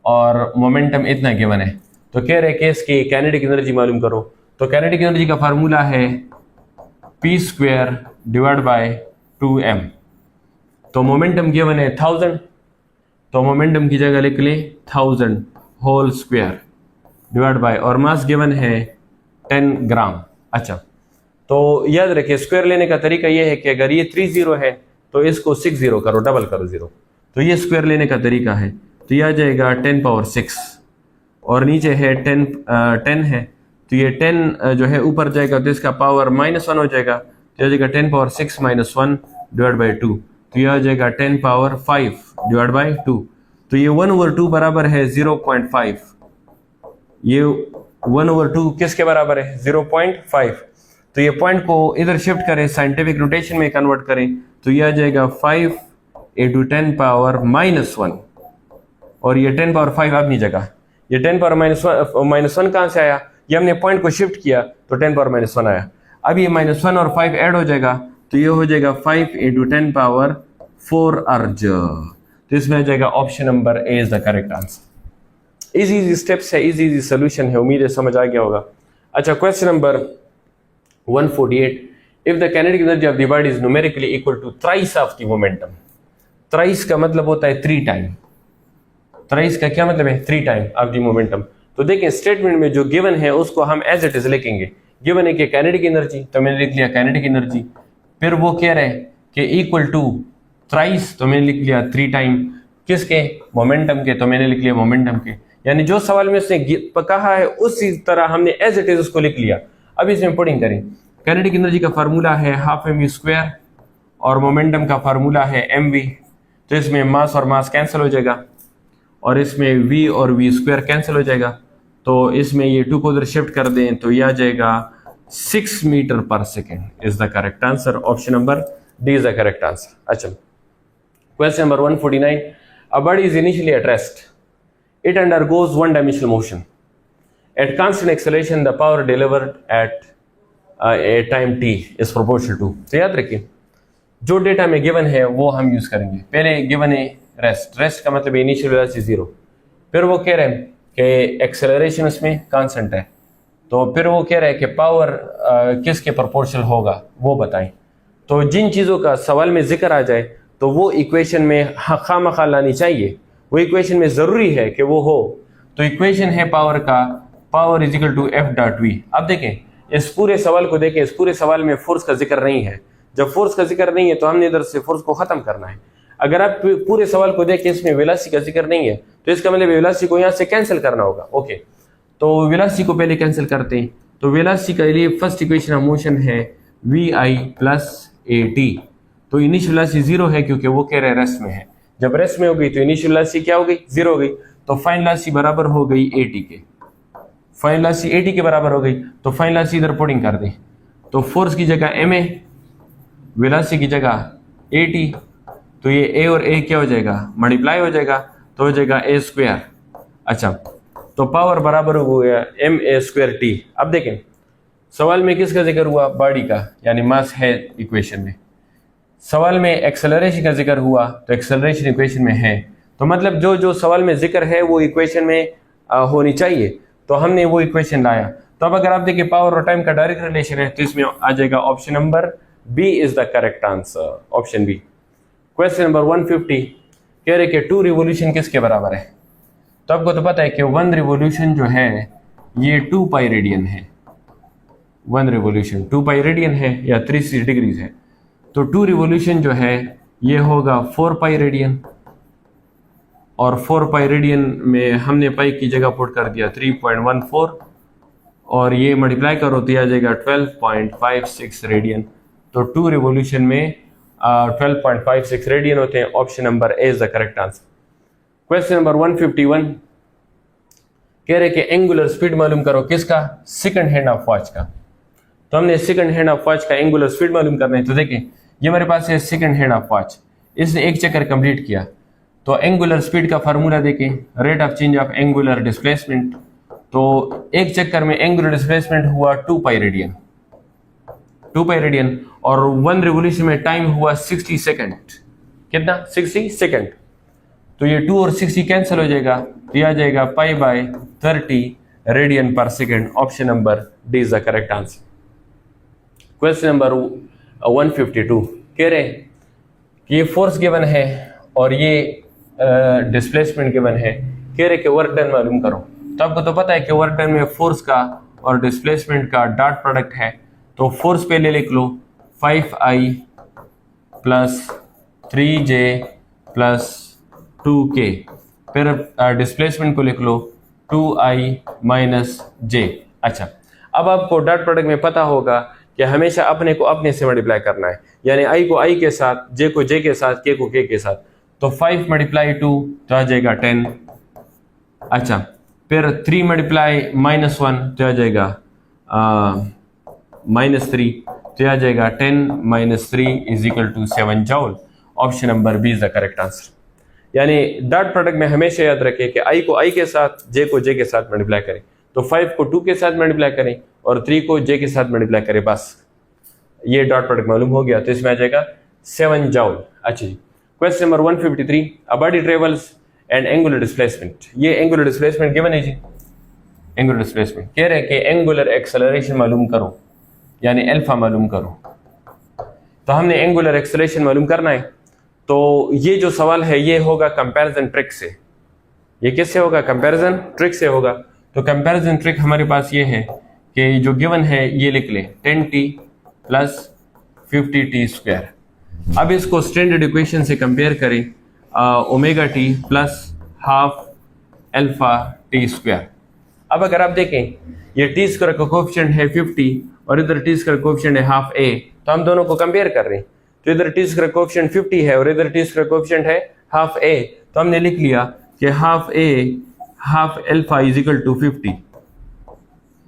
और मोमेंटम इतना गिवन है, तो कह रहे कि इसकी काइनेटिक एनर्जी मालूम करो। तो काइनेटिक एनर्जी का फार्मूला है p square divide by 2m। तो मोमेंटम गिवन है 1000, तो मोमेंटम की जगह लिख लें 1000 होल स्क्वायर डिवाइड बाय, और मास गिवन है 10 ग्राम। अच्छा, तो याद रखिए स्क्वायर लेने का तरीका यह है कि अगर ये 30 है तो इसको 60 करो, डबल करो 0, तो ये स्क्वायर लेने का तरीका है। तो यह आ जाएगा 10 पावर 6, और नीचे है 10 है, तो ये 10 जो है ऊपर जाएगा तो इसका पावर -1 हो जाएगा, तो आ जाएगा 10 पावर 6 -1 डिवाइड बाई 2, तो यह आ जाएगा 10 पावर 5 डिवाइड बाई 2। तो ये 1/2 बराबर है 0.5, ये 1/2 किसके बराबर है 0.5। तो ये पॉइंट को इधर शिफ्ट करें, साइंटिफिक रोटेशन में कन्वर्ट करें, तो यह आ जाएगा 5 × 10 पावर -1, और ये 10 पावर 5 अपनी जगह, ये 10 पावर -1 कहाँ से आया, ये हमने पॉइंट को शिफ्ट किया तो 10 पावर -1 आया। अब ये -1 और 5 ऐड हो जाएगा तो ये हो जाएगा 5 इंटू 10 पावर 4 अर्ज। तो इसमें आ जाएगा option number A is the correct answer. Easy easy steps है, इजी इजी सोल्यूशन है, उम्मीद है समझ आ गया होगा। अच्छा, question number 148, if the kinetic energy of the body is numerically equal to thrice of the momentum. Thrice का मतलब होता है 3 टाइम। थ्राइस का क्या मतलब है? 3 टाइम ऑफ द मोमेंटम। तो देखें स्टेटमेंट में जो गिवन है उसको हम एज इट इज लिखेंगे। गिवन है कि काइनेटिक एनर्जी, तो मैंने लिख लिया काइनेटिक एनर्जी। फिर वो कह रहे हैं कि इक्वल टू थ्राइस, तो मैंने लिख लिया 3 टाइम किसके? मोमेंटम के, तो मैंने लिख लिया मोमेंटम के। यानी जो सवाल में उसने कहा है उसी तरह हमने एज इट इज उसको लिख लिया। अब इसमें पुटिंग करें। काइनेटिक एनर्जी का फार्मूला है हाफ एम वी स्क्वायर और मोमेंटम का फार्मूला है एम वी। तो इसमें मास और मास कैंसिल हो जाएगा और इसमें v और v स्क्वायर कैंसिल हो जाएगा। तो इसमें ये 2 को उधर शिफ्ट कर दें तो यह आ जाएगा 6 metre per second is the correct answer. Option number D is the correct answer. अच्छा, question number 149, a body is initially at rest, it undergoes one dimensional motion at constant acceleration, the power delivered at a time t is proportional to. तो याद रखिए जो डेटा में गिवन है वो हम यूज करेंगे। पहले गिवन है रेस्ट, रेस्ट का मतलब इनिशियल वेलोसिटी 0। फिर वो कह रहे हैं कि एक्सेलरेशन उसमें कांस्टेंट है। तो फिर वो कह रहे हैं कि पावर किसके प्रोपोर्शनल होगा वो बताएं। तो जिन चीज़ों का सवाल में जिक्र आ जाए तो वो इक्वेशन में खामखा लानी चाहिए, वो इक्वेशन में ज़रूरी है कि वो हो। तो इक्वेशन है पावर का, power is equal to F dot V. अब देखें इस पूरे सवाल को देखें, इस पूरे सवाल में फोर्स का जिक्र नहीं है। जब फोर्स का जिक्र नहीं है तो हमने इधर से फोर्स को खत्म करना है। अगर आप पूरे सवाल को देखें इसमें वेलोसिटी का जिक्र नहीं है तो इसका मतलब वेलोसिटी को यहाँ से कैंसिल करना होगा। ओके, तो वेलोसिटी को पहले कैंसिल करते हैं। तो वेलोसिटी के लिए फर्स्ट इक्वेशन ऑफ मोशन है V I plus A T. तो इनिशियल वेलोसिटी 0 है क्योंकि वो कह रहे हैं रेस्ट में है। जब रेस्ट में हो गई तो इनिशियल वेलोसिटी क्या हो गई? 0 हो गई। तो फाइनल वेलोसिटी बराबर हो गई ए टी के। फाइनल वेलोसिटी ए टी के बराबर हो गई तो फाइनल वेलोसिटी इधर पुटिंग कर दें। तो फोर्स की जगह एम ए, वेलोसिटी की जगह ए टी। तो ये ए और ए क्या हो जाएगा? मल्टीप्लाई हो जाएगा, तो हो जाएगा ए स्क्वायर। अच्छा, तो पावर बराबर हो गया एम ए स्क्वायर टी। अब देखें सवाल में किसका जिक्र हुआ? बॉडी का, यानी मास है इक्वेशन में। सवाल में एक्सेलरेशन का जिक्र हुआ तो एक्सेलरेशन इक्वेशन में है। तो मतलब जो जो सवाल में जिक्र है वो इक्वेशन में होनी चाहिए, तो हमने वो इक्वेशन लाया। तो अब अगर आप देखिए पावर और टाइम का डायरेक्ट रिलेशन है तो इसमें आ जाएगा option number B is the correct answer, option B. Question number 150 कह रहे कि 2 रिवोल्यूशन किसके बराबर है? तो आपको तो पता है कि 1 रिवोल्यूशन जो है ये 2 पाई रेडियन है। 1 रिवोल्यूशन 2 पाई रेडियन है या 360 डिग्रीज है। तो 2 रिवोल्यूशन जो है ये होगा 4 पाई रेडियन, और 4 पाई रेडियन में हमने पाई की जगह पुट कर दिया 3.14 और ये मल्टीप्लाई करो तो आ जाएगा 12.56 रेडियन। तो 2 रिवोल्यूशन में 12.56 रेडियन होते हैं। Option number A is the correct answer. Question number 151 कह रहे कि एंगुलर स्पीड मालूम करो किसका? सेकंड हैंड ऑफ वॉच का। तो हमने सेकंड हैंड ऑफ वॉच का एंगुलर स्पीड मालूम करना है। तो देखें ये मेरे पास है सेकंड हैंड ऑफ वॉच, इसने एक चक्कर कंप्लीट किया। तो एंगुलर स्पीड का फार्मूला देखें, rate of change of angular displacement. तो एक चक्कर में एंगुलर डिस्प्लेसमेंट हुआ 2 पाई रेडियन, 2 पाई रेडियन, और 1 रिवोल्यूशन में टाइम हुआ 60 सेकंड। कितना? 60 सेकंड। तो ये 2 और 60 कैंसिल हो जाएगा, तो आ जाएगा पाई बाय 30 रेडियन पर second. Option number D is the correct answer. Question number 152 कह रहे कि ये फोर्स गिवन है और ये डिस्प्लेसमेंट गिवन है। कह रहे कि वर्क डन मालूम करो। तो आपको तो पता है कि वर्क डन में फोर्स का और डिस्प्लेसमेंट का डॉट प्रोडक्ट है। तो फोर्स पहले लिख लो 5i plus 3j plus 2k, फिर डिस्प्लेसमेंट को लिख लो 2i माइनस j। अच्छा, अब आपको डॉट प्रोडक्ट में पता होगा कि हमेशा अपने को अपने से मल्टीप्लाई करना है, यानी i को i के साथ, j को j के साथ, k को k के साथ। तो 5 मल्टीप्लाई 2 तो आ जाएगा 10। अच्छा, फिर 3 मल्टीप्लाई -1 तो आ जाएगा -3, तो आ जाएगा 10 - 3 is equal to 7 joule. Option number B is the correct answer. यानी डॉट प्रोडक्ट में हमेशा याद रखें कि i को i के साथ, j को j के साथ मल्टीप्लाई करें। तो 5 को 2 के साथ मल्टीप्लाई करें और 3 को j के साथ मल्टीप्लाई करें, बस। ये डॉट प्रोडक्ट मालूम हो गया, तो इसमें आ जाएगा 7 जूल। अच्छा जी, question number 153, a body travels and angular displacement. ये एंगुलर डिस्प्लेसमेंट गिवन है जी। एंगुलर डिस्प्लेसमेंट कह रहे हैं कि एंगुलर एक्सेलरेशन मालूम करो, यानी अल्फा मालूम करो। तो हमने एंगुलर एक्सेलरेशन मालूम करना है, तो ये जो सवाल है ये होगा कंपैरिजन ट्रिक से। ये किससे होगा? कंपैरिजन ट्रिक से होगा। तो कंपैरिजन ट्रिक हमारे पास ये है कि जो गिवन है ये लिख ले 10t प्लस 50t²। अब इसको स्टैंडर्ड इक्वेशन से कंपेयर करें, omega T plus half alpha t²। अब अगर आप देखें ये t² का कोएफिशिएंट है 50 और इधर t² कोएफिशिएंट है हाफ a, तो हम दोनों को कंपेयर कर रहे हैं। तो इधर t² कोएफिशिएंट 50 है और इधर t² कोएफिशिएंट है हाफ a, तो हमने लिख लिया कि half a half alpha is equal to 50,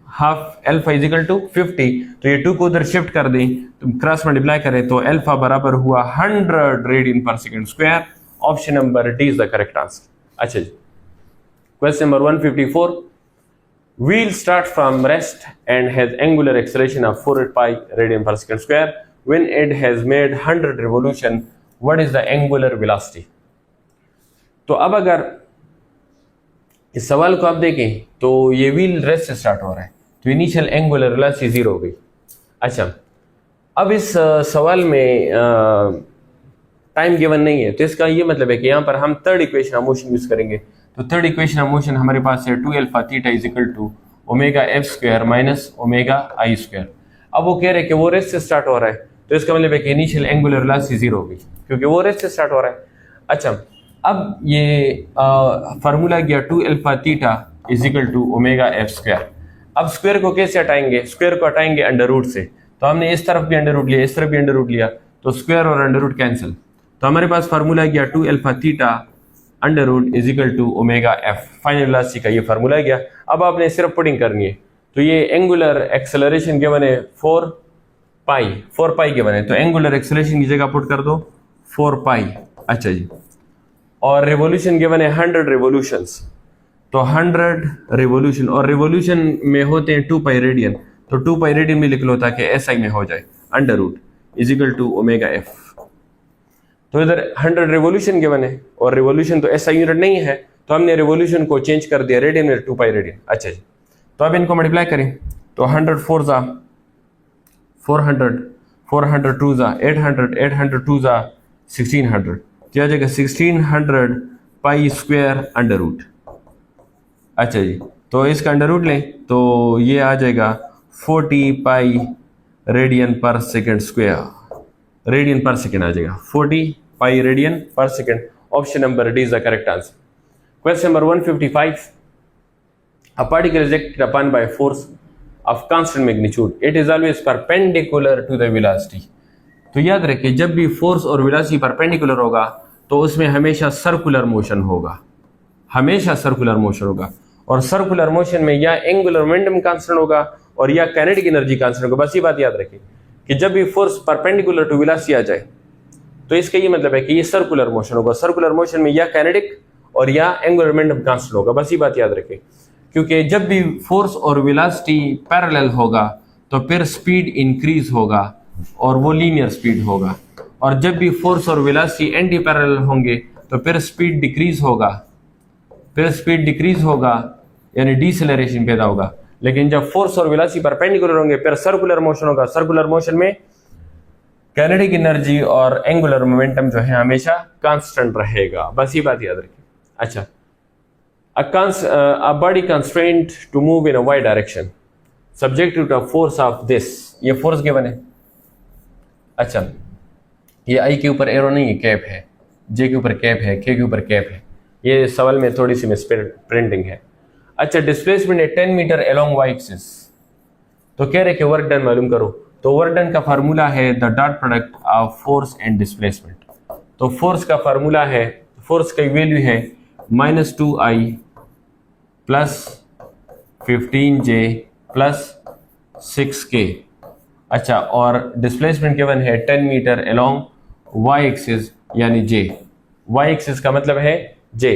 half alpha is equal to 50। तो ये 2 को उधर शिफ्ट कर दें, तो क्रॉस मल्टीप्लाई करें तो अल्फा बराबर हुआ 100 रेडियन पर second square. Option number D is the correct answer. अच्छा जी, question number 154, wheel starts from rest and has angular acceleration of 4 pi radian per second square. When it has made 100 revolution, what is the angular velocity? तो अब अगर इस सवाल को आप देखें तो ये व्हील रेस्ट से स्टार्ट हो रहा है, तो इनिशियल एंगुलर वेलोसिटी 0 हो गई। अच्छा, अब इस सवाल में टाइम गिवन नहीं है, तो इसका ये मतलब है कि यहाँ पर हम third equation of motion use करेंगे। तो थर्ड इक्वेशन ऑफ मोशन हमारे पास है 2 alpha theta is equal to omega F square minus omega I square. अब वो कह रहे हैं कि वो रेस्ट से स्टार्ट हो रहा है, तो इसका मतलब है कि इनिशियल एंगुलर वेलोसिटी 0 होगी क्योंकि वो रेस्ट से स्टार्ट हो रहा है। अच्छा, अब ये फार्मूला गया 2 alpha theta is equal to omega F square. अब स्क्वायर को कैसे हटाएंगे? स्क्वायर को हटाएंगे अंडर रूट से, तो हमने इस तरफ भी अंडर रूट लिया, इस तरफ भी अंडर रूट लिया, तो स्क्वायर और अंडर रूट कैंसिल। तो हमारे पास फार्मूला गया 2 alpha theta under root is equal to omega F. Final velocity का ये फार्मूला गया। अब आपने सिर्फ पुटिंग करनी है, तो ये एंगुलर एक्सेलरेशन गिवन है 4 पाई गिवन है, तो एंगुलर एक्सेलरेशन की जगह पुट कर दो 4 पाई। अच्छा जी, और रेवोल्यूशन गिवन है 100 रेवोल्यूशंस, तो 100 रेवोल्यूशन, और रेवोल्यूशन में होते हैं 2 पाई रेडियन, तो 2 पाई रेडियन भी लिख लो ताकि एसआई में हो जाए, under root is equal to omega F. तो इधर 100 रेवोल्यूशन गिवन है और रेवोल्यूशन तो एसआई यूनिट नहीं है, तो हमने रेवोल्यूशन को चेंज कर दिया रेडियन में 2 पाई रेडियन। अच्छा जी, तो अब इनको मल्टीप्लाई करें तो 100 4 जा 400, 400 2 जा 800, 800 2 जा 1600, क्या जाएगा 1600 पाई स्क्वायर अंडर रूट। अच्छा जी, तो इसका अंडर रूट लें तो ये आ जाएगा 40 पाई radian per second square, radian per second आ जाएगा 40 पाई radian per second. Option number D is the correct answer. Question number 155, a particle is acted upon by force of constant magnitude, it is always perpendicular to the velocity। तो याद रखिए जब भी फोर्स और वेलोसिटी परपेंडिकुलर होगा तो उसमें हमेशा सर्कुलर मोशन होगा, हमेशा सर्कुलर मोशन होगा, और सर्कुलर मोशन में या एंगुलर मोमेंटम कांस्टेंट होगा और या काइनेटिक एनर्जी कांस्टेंट होगा। बस ये बात याद रखिए कि जब भी फोर्स परपेंडिकुलर टू वेलोसिटी आ जाए तो इसका ये मतलब है कि ये सर्कुलर मोशन होगा। सर्कुलर मोशन में या काइनेटिक और या एंगुलर मोमेंटम कांस्टेंट होगा। बस ये बात याद रखें, क्योंकि जब भी फोर्स और वेलोसिटी पैरेलल होगा तो फिर स्पीड इंक्रीज होगा और वो लीनियर स्पीड होगा, और जब भी फोर्स और वेलोसिटी एंटी पैरेलल होंगे तो फिर स्पीड डिक्रीज होगा, फिर स्पीड डिक्रीज होगा यानी डिसेलरेशन पैदा होगा। लेकिन जब फोर्स और वेलोसिटी परपेंडिकुलर होंगे फिर सर्कुलर मोशन होगा। सर्कुलर मोशन में काइनेटिक एनर्जी और एंगुलर मोमेंटम जो है हमेशा कांस्टेंट रहेगा। बस ये बात याद रखिए। अच्छा, a body constrained to move in a y direction subjected to a force of this, ये फोर्स गिवन है। अच्छा, ये आई के ऊपर एरो नहीं है, कैप है, जे के ऊपर कैप है, के ऊपर कैप है। ये सवाल में थोड़ी सी मिस प्रिंटिंग है। अच्छा, डिस्प्लेसमेंट है 10 मीटर अलोंग वाई एक्सिस, तो कह रहे कि वर्क डन मालूम करो। तो वर्क डन का फार्मूला है the dot product of force and displacement. तो फोर्स का फार्मूला है, फोर्स की वैल्यू है -2i plus 15j plus 6k। अच्छा, और डिस्प्लेसमेंट गिवन है 10 मीटर अलोंग वाई एक्सिस यानी j। वाई एक्सिस का मतलब है j।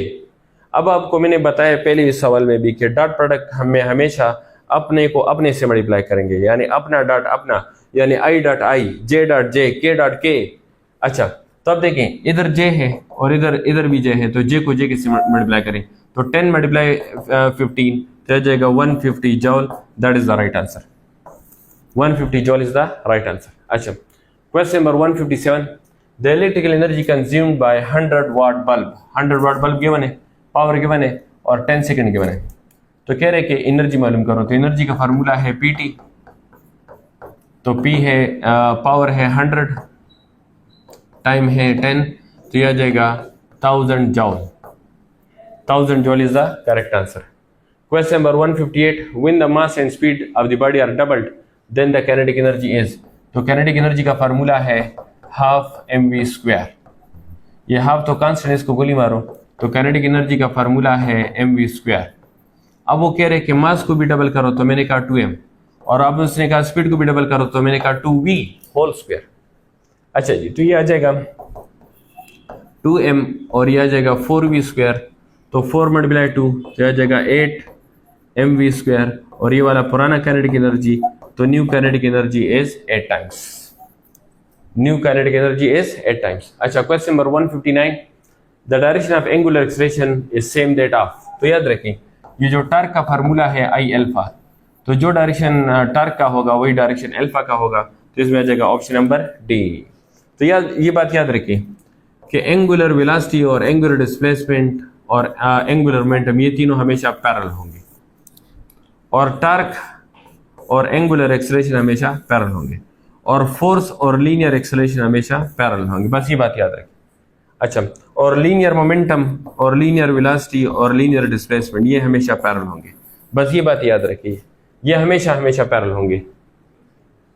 अब आपको मैंने बताया पहले इस सवाल में भी कि डॉट प्रोडक्ट हमें हमेशा अपने को अपने से मल्टीप्लाई करेंगे, यानी अपना डॉट अपना, यानी I dot I, J dot J, के डॉट के। अच्छा, तो अब देखें इधर जे है और इधर भी जे है, तो जे को जे किससे मल्टीप्लाई करें, तो 10 मल्टीप्लाई 15 तो जाएगा 150 joule. That is the right answer. 150 joule is the right answer. अच्छा, question number 157, the electrical energy consumed by 100 watt bulb. 100 watt bulb given है, पावर गिवन है और 10 सेकंड गिवन है। तो कह रहे कि एनर्जी मालूम करो, तो एनर्जी का फार्मूला है पीटी, तो पी है पावर है 100, टाइम है 10, तो यह आ जाएगा 1000 joule. 1000 joule is the correct answer. Question number 158, when the mass and speed of the body are doubled then the kinetic energy is. तो काइनेटिक एनर्जी का फार्मूला है हाफ mv²। ये हाफ तो कांस्टेंट, इसको गोली मारो, तो काइनेटिक एनर्जी का फार्मूला है mv²। अब वो कह रहे कि मास को भी डबल करो, तो मैंने कहा 2m, और अब उसने कहा स्पीड को भी डबल करो, तो मैंने कहा 2v²। अच्छा जी, तो ये आ जाएगा 2m और ये आ जाएगा 4v², तो 4 मल्टीप्लाई 2 तो आ जाएगा 8mv², और ये वाला पुराना काइनेटिक एनर्जी, तो new kinetic energy is 8 times. New kinetic energy is 8 times. अच्छा, question number 159, the direction of angular acceleration is same that of. तो याद रखें ये जो टार्क का फार्मूला है आई अल्फा, तो जो डायरेक्शन टार्क का होगा वही डायरेक्शन अल्फा का होगा, तो इसमें आ जाएगा ऑप्शन नंबर डी। तो ये बात याद रखें कि एंगुलर वेलोसिटी और एंगुलर डिस्प्लेसमेंट और एंगुलर मोमेंटम ये तीनों हमेशा पैरेलल होंगे, और टार्क और एंगुलर एक्सेलरेशन हमेशा पैरेलल होंगे, और फोर्स और लीनियर एक्सेलरेशन हमेशा पैरेलल होंगे। बस ये बात याद रखें। अच्छा, और लीनियर मोमेंटम और लीनियर वेलोसिटी और लीनियर डिस्प्लेसमेंट ये हमेशा पैरेलल होंगे। बस ये बात याद रखिए, ये हमेशा पैरेलल होंगे।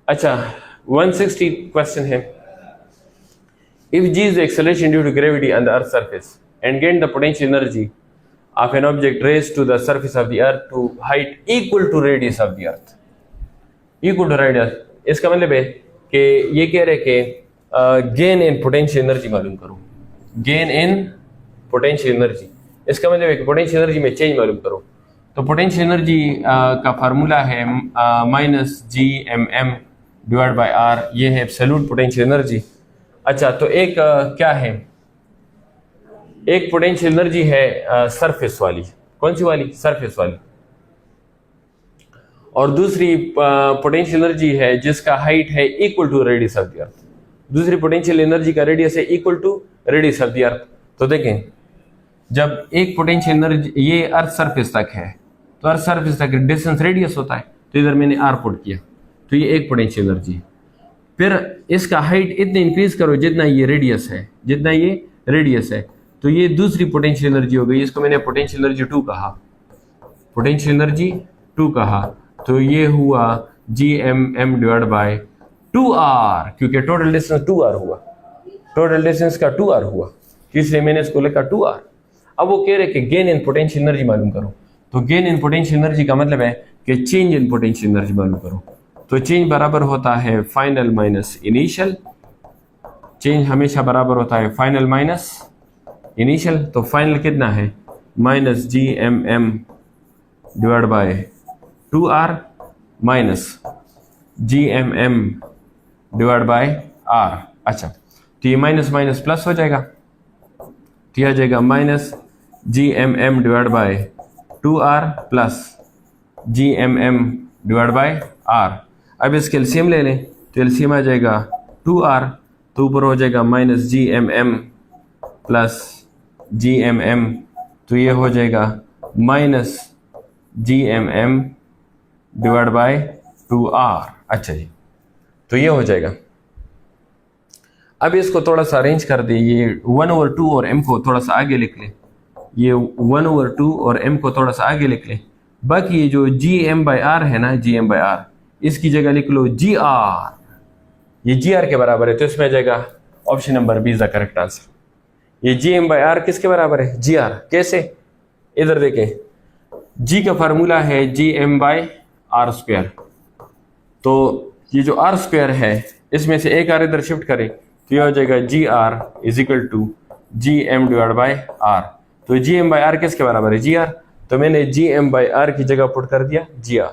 अच्छा, 160 क्वेश्चन है, if g is the acceleration due to gravity on the earth surface and gain the potential energy of an object raised to the surface of the earth to height equal to radius of the earth, equal to radius, इसका मतलब है कि ये कह रहे कि गेन इन पोटेंशियल एनर्जी मालूम करो, गेन इन पोटेंशियल एनर्जी, इसका मतलब है कि पोटेंशियल एनर्जी में चेंज मालूम करो। तो पोटेंशियल एनर्जी का फार्मूला है -gmm डिवाइड बाय r, ये है एब्सोल्यूट पोटेंशियल एनर्जी। अच्छा, तो एक क्या है, एक पोटेंशियल एनर्जी है सरफेस वाली, कौन सी वाली, सरफेस वाली, और दूसरी पोटेंशियल एनर्जी है जिसका हाइट है equal to radius of the earth. दूसरी पोटेंशियल एनर्जी का रेडियस है equal to radius of the earth. तो देखें, जब एक पोटेंशियल एनर्जी ये अर्थ सरफेस तक है, तो अर्थ सरफेस तक डिस्टेंस रेडियस होता है, तो इधर मैंने r पुट किया, तो ये एक पोटेंशियल एनर्जी है। फिर इसका हाइट इतने इंक्रीज करो जितना ये रेडियस है, जितना ये रेडियस है, तो ये दूसरी पोटेंशियल एनर्जी हो गई, इसको मैंने पोटेंशियल एनर्जी 2 कहा, पोटेंशियल एनर्जी 2 कहा, तो ये हुआ gmm डिवाइड बाय 2r, क्योंकि टोटल डिस्टेंस 2r हुआ, टोटल डिस्टेंस का 2r हुआ, इसलिए मैंने इसको लिखा 2r। अब वो कह रहे कि गेन इन पोटेंशियल एनर्जी मालूम करो, तो गेन इन पोटेंशियल एनर्जी का मतलब है कि चेंज इन पोटेंशियल एनर्जी मालूम करो। तो चेंज बराबर होता है फाइनल माइनस इनिशियल, चेंज हमेशा बराबर होता है फाइनल माइनस इनिशियल। तो फाइनल कितना है, -gmm divide by 2r minus gmm divide by r। अच्छा, तो ये माइनस माइनस प्लस हो जाएगा, तो यह आ जाएगा -gmm divide by 2r plus gmm divide by r। अब इसके एलसीएम ले लें, तो एलसीएम आ जाएगा 2r, तो ऊपर हो जाएगा -gmm प्लस gmm, तो ये हो जाएगा -gmm डिवाइड बाय 2r। अच्छा जी, तो ये हो जाएगा। अब इसको थोड़ा सा अरेंज कर दे, ये 1/2 और m को थोड़ा सा आगे लिख लें, ये 1/2 और m को थोड़ा सा आगे लिख लें, बाकी ये जो gm/r है ना, gm/r, इसकी जगह लिख लो gr, ये gr के बराबर है, तो इसमें आ जाएगा option number B is the correct answer. ये gm/r किसके बराबर है, gr। कैसे, इधर देखें, g का फार्मूला है gm/r², तो ये जो r² है इसमें से एक r इधर शिफ्ट करें, तो ये हो जाएगा gr is equal to gm divide by r। तो gm/r किसके बराबर है, gr, तो मैंने gm/r की जगह पुट कर दिया gr,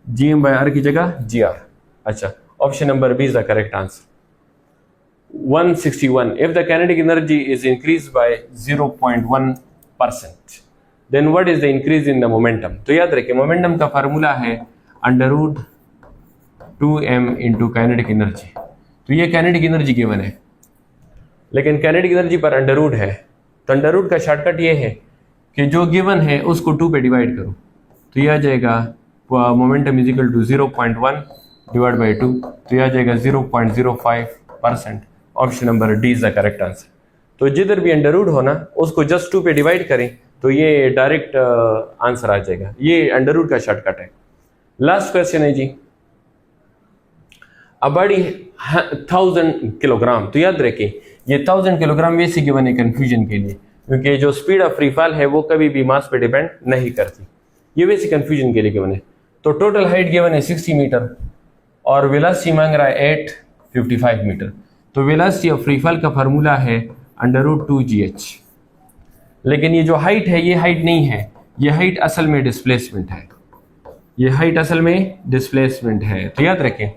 gm/r की जगह gr। अच्छा, option number B is the correct answer. 161, if the kinetic energy is increased by 0.1%, then what is the increase in the momentum? तो याद रखिए मोमेंटम का फार्मूला है √2m इंटू काइनेटिक एनर्जी। तो ये काइनेटिक एनर्जी गिवन है, लेकिन काइनेटिक एनर्जी पर अंडर रूट है, तो अंडर रूट का शॉर्टकट ये है कि जो गिवन है उसको 2 पे डिवाइड करो, तो यह आ जाएगा momentum is equal to 0.1 divide by 2, तो यह आ जाएगा 0.05%। Option number D is the correct answer. तो जिधर भी अंडर रूट हो ना उसको जस्ट 2 पे डिवाइड करें तो ये डायरेक्ट आंसर आ जाएगा। ये अंडर रूट का शॉर्टकट है। लास्ट क्वेश्चन है जी, अ बॉडी 1000 किलोग्राम। तो याद रखिए ये 1000 किलोग्राम वैसे गिवन है कंफ्यूजन के लिए, क्योंकि जो स्पीड ऑफ फ्री फॉल है वो कभी भी मास पे डिपेंड नहीं करती, ये वैसे कंफ्यूजन के लिए गिवन है। तो टोटल हाइट गिवन है 60 मीटर और वेलोसिटी मांग रहा है 855 मीटर। तो वेलोसिटी ऑफ फ्री फॉल का फार्मूला है √2gh। लेकिन ये जो हाइट है ये हाइट नहीं है, ये हाइट असल में डिस्प्लेसमेंट है, ये हाइट असल में डिस्प्लेसमेंट है। तो याद रखें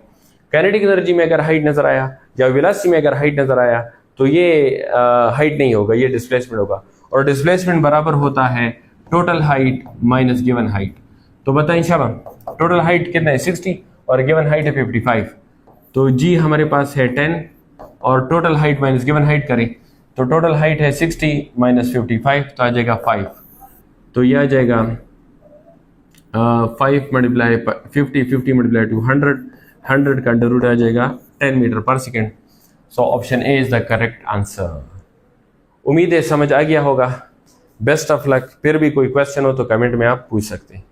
काइनेटिक एनर्जी में अगर हाइट नजर आया या वेलोसिटी में अगर हाइट नजर आया तो ये हाइट नहीं होगा, ये डिस्प्लेसमेंट होगा, और डिस्प्लेसमेंट बराबर होता है total height minus given height. तो बताएं शाबाश, टोटल हाइट कितना है 60 और गिवन हाइट है 55, तो जी हमारे पास है 10 और total height minus given height करें तो टोटल हाइट है 60 माइनस 55, तो आ जाएगा 5। तो यह आ जाएगा 5 मल्टीप्लाई 50 मल्टीप्लाई टू 100 का अंडर रूट आ जाएगा 10 metre per second. So option A is the correct answer. उम्मीद है समझ आ गया होगा। Best of luck. फिर भी कोई क्वेश्चन हो तो कमेंट में आप पूछ सकते हैं।